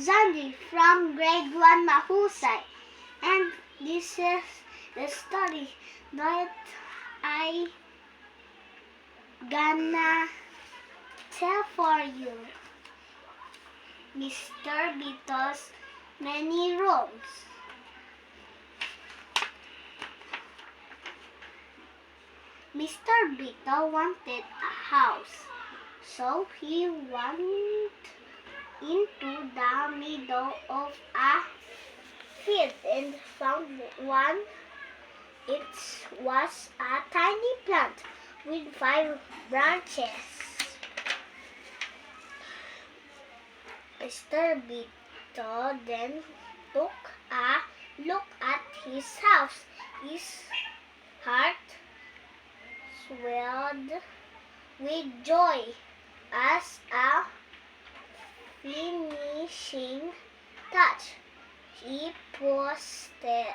Zandi from grade 1 Mahusay, and this is the story that I gonna tell for you. Mr. Beetles' many rooms. Mr. Beetle wanted a house, so he went into the middle of a field and found one. It was a tiny plant with 5 branches. Mr. Beetle then took a look at his house. His heart swelled with joy as a finishing touch. He posted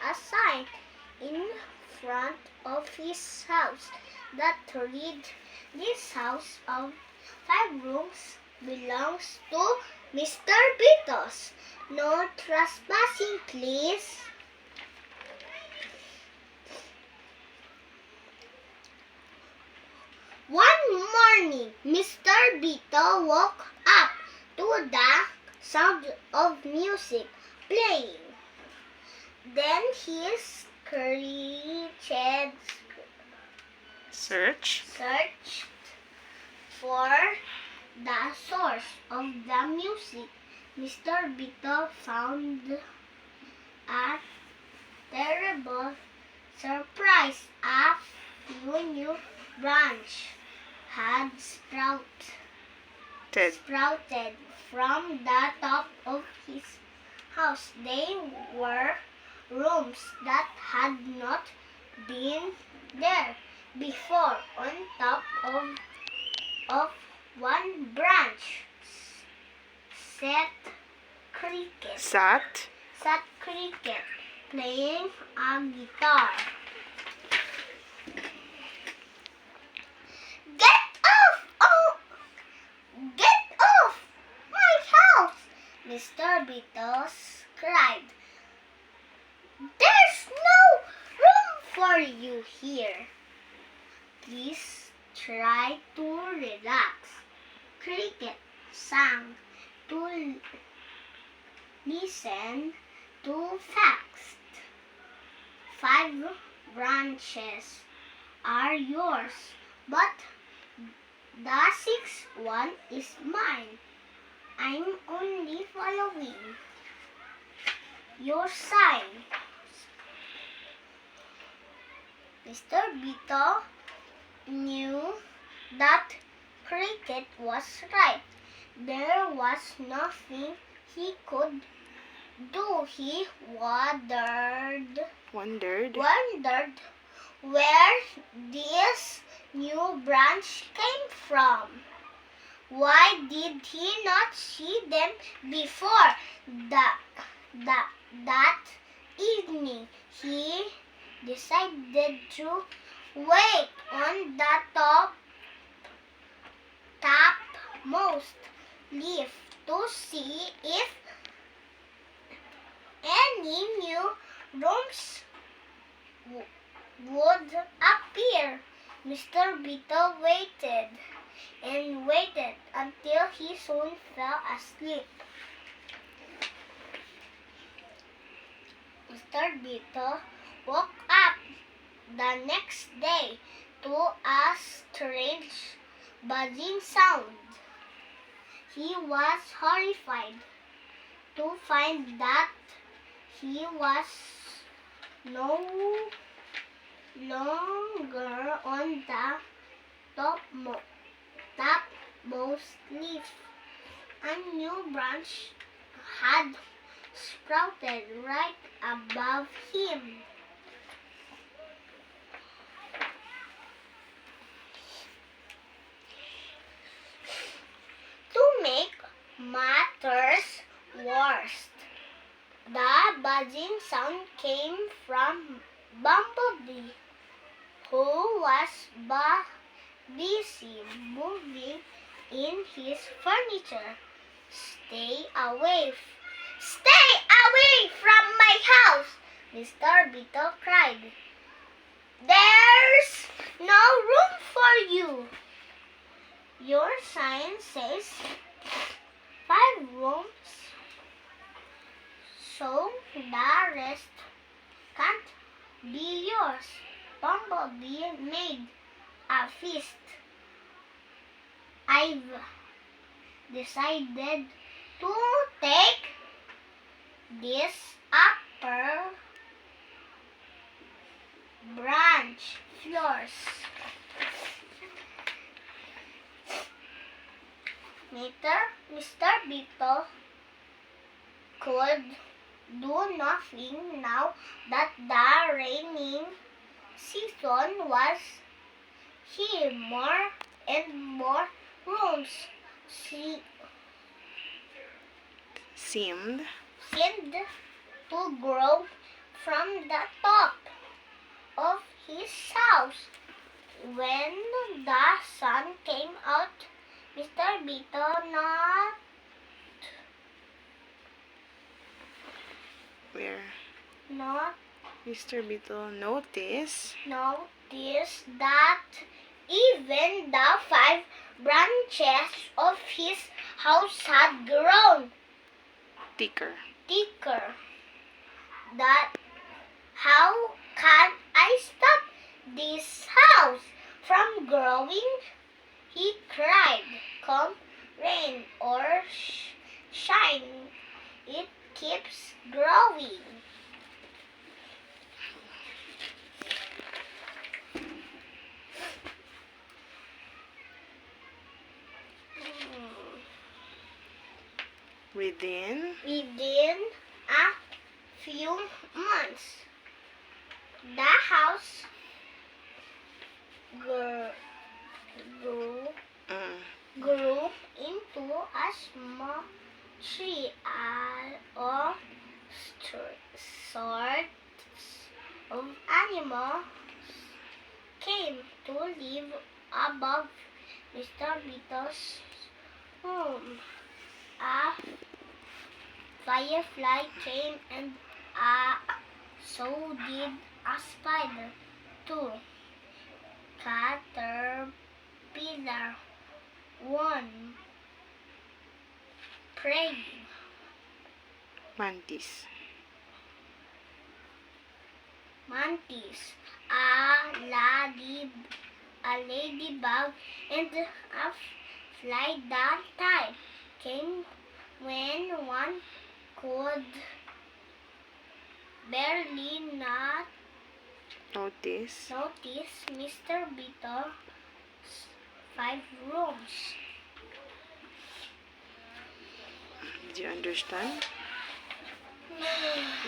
a sign in front of his house that read, "This house of 5 rooms belongs to Mr. Beetles. No trespassing, please." One morning, Mr. Beetle woke up to the sound of music playing. Then he searched for the source of the music. Mr. Beetle found a terrible surprise. A few new branches had sprouted from the top of his house. They were rooms that had not been there before. On top of one branch sat Cricket playing a guitar. Get off my house!" Mr. Beetle cried. "There's no room for you here. Please try to relax." Cricket sang to listen to facts. 5 branches are yours, but the 6th one is mine. I'm only following your sign. Mr. Beetle knew that Cricket was right. There was nothing he could do. He wondered where this new branch came from. Why did he not see them before? That evening, he decided to wait on the topmost leaf to see if any new rooms would appear. Mr. Beetle waited and waited until he soon fell asleep. Mr. Beetle woke up the next day to a strange buzzing sound. He was horrified to find that he was no longer on the topmost leaf. A new branch had sprouted right above him. To make matters worse, the buzzing sound came from Bumblebee, who was busy moving in his furniture. Stay away. Stay away from my house, Mr. Beetle cried. There's no room for you. Your sign says 5 rooms, so the rest can't be yours. Bumblebee made a fist. I've decided to take this upper branch floors. Mr. Beetle could do nothing now that the raining season was here. More and more rooms Seemed to grow from the top of his house. When the sun came out, Mr. Beetle Mr. Beetle noticed that even the 5 branches of his house had grown thicker. How can I stop this house from growing? He cried. Come rain or shine, it keeps growing. Within a few months, the house grew into a small tree. All sorts of animals came to live above Mr. Beetle's room. A firefly came, and so did a spider too. Caterpillar, one praying. mantis, a ladybug, and a fly that time came when one could barely not notice Mr. Beetle's 5 rooms. Did you understand?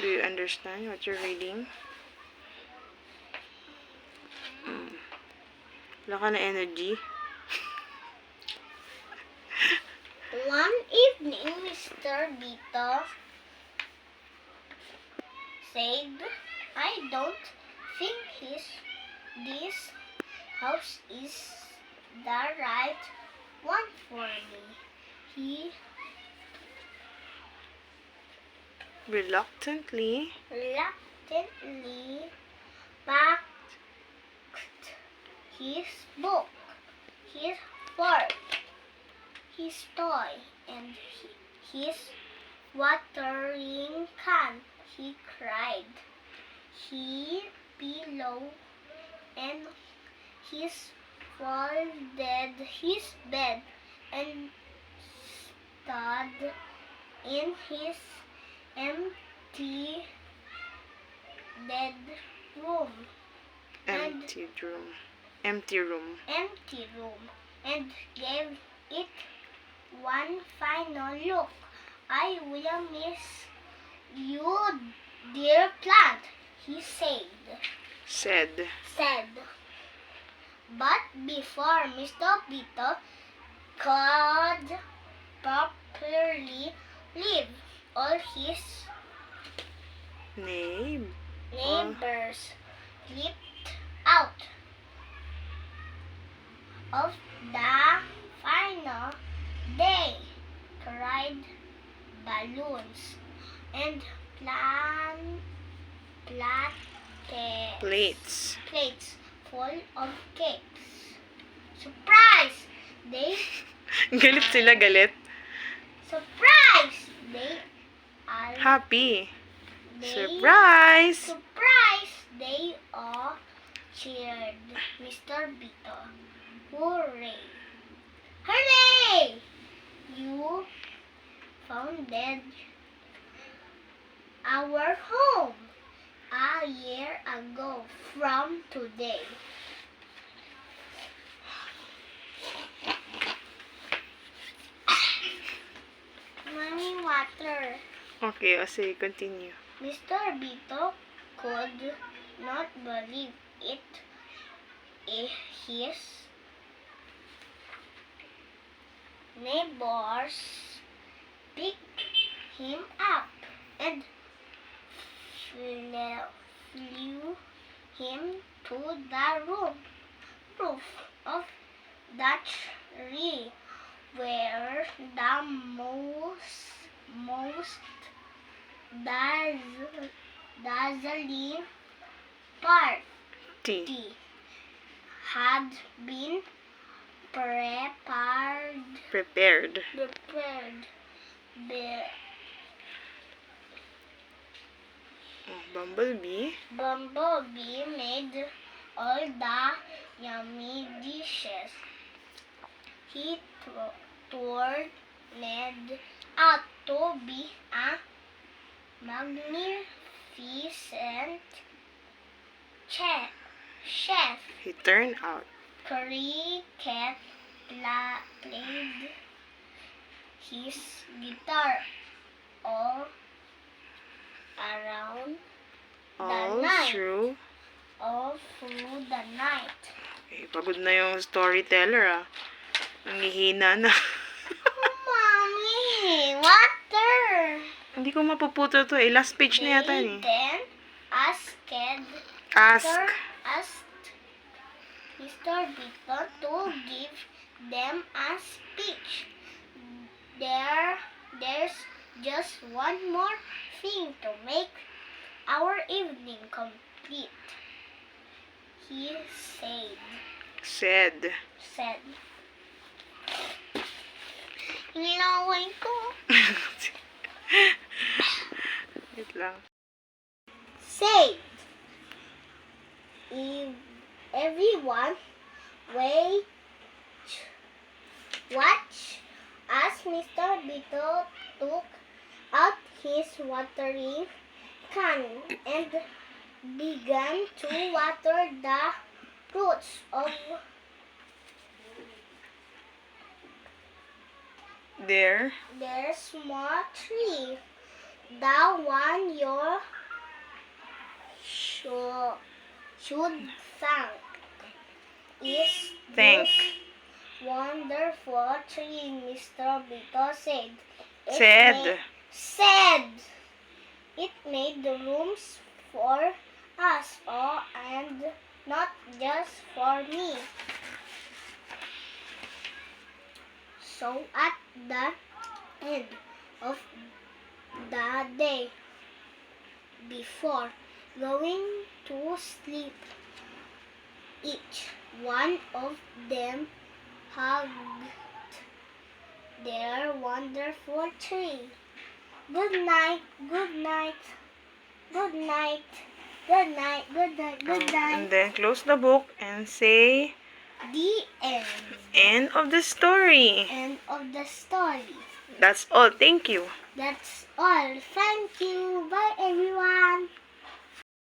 Do you understand what you're reading? Wala ka na energy? One evening, Mr. Beetle said, I don't think this house is the right one for me. He reluctantly packed his book, his fork, his toy, and his watering can. He cried. He pillow and his folded his bed and stood in his empty bedroom. Empty room. And gave it one final look. I will miss you, dear plant, he said. But before Mr. Beetle could properly leave, all his neighbors slipped out of the final day, cried inside balloons and Plates. plates full of cakes. Surprise! Galit sila, galit. Surprise! They all Happy. they Surprise! surprise! They all cheered Mr. Beetle. Hooray! Hooray! You founded our home a year ago from today. Mommy, water. Okay, sige, continue. Mr. Beetle could not believe it. His neighbors picked him up and flew him to the roof of the tree where the most dazzling party had been prepared. Bumblebee made all the yummy dishes. He turned Ned out to be a magnificent chef. He turned out. Cricket played his guitar all around All through. all through the night. Okay, pagod na yung storyteller, ah. Nangihina na. Oh, Mommy! Water! Hindi ko mapuputo to, eh. Last page na yata, They eh. then asked Mr. Beetle to give them a speech. There's just one more thing to make our evening complete, he said. Nilaway ko. Wait lang. Said. Everyone watch as Mr. Beetle took out his watering can and began to water the roots of There. their small tree. The one you should Thank. this wonderful tree, Mr. Beetle said. Said it made the rooms for us all and not just for me. So at the end of the day, before going to sleep, each one of them hugged their wonderful tree. Good night, good night, good night, good night, good night, good night. And then close the book and say, The end. end of the story. End of the story. That's all. Thank you. That's all. Thank you. Bye, everyone.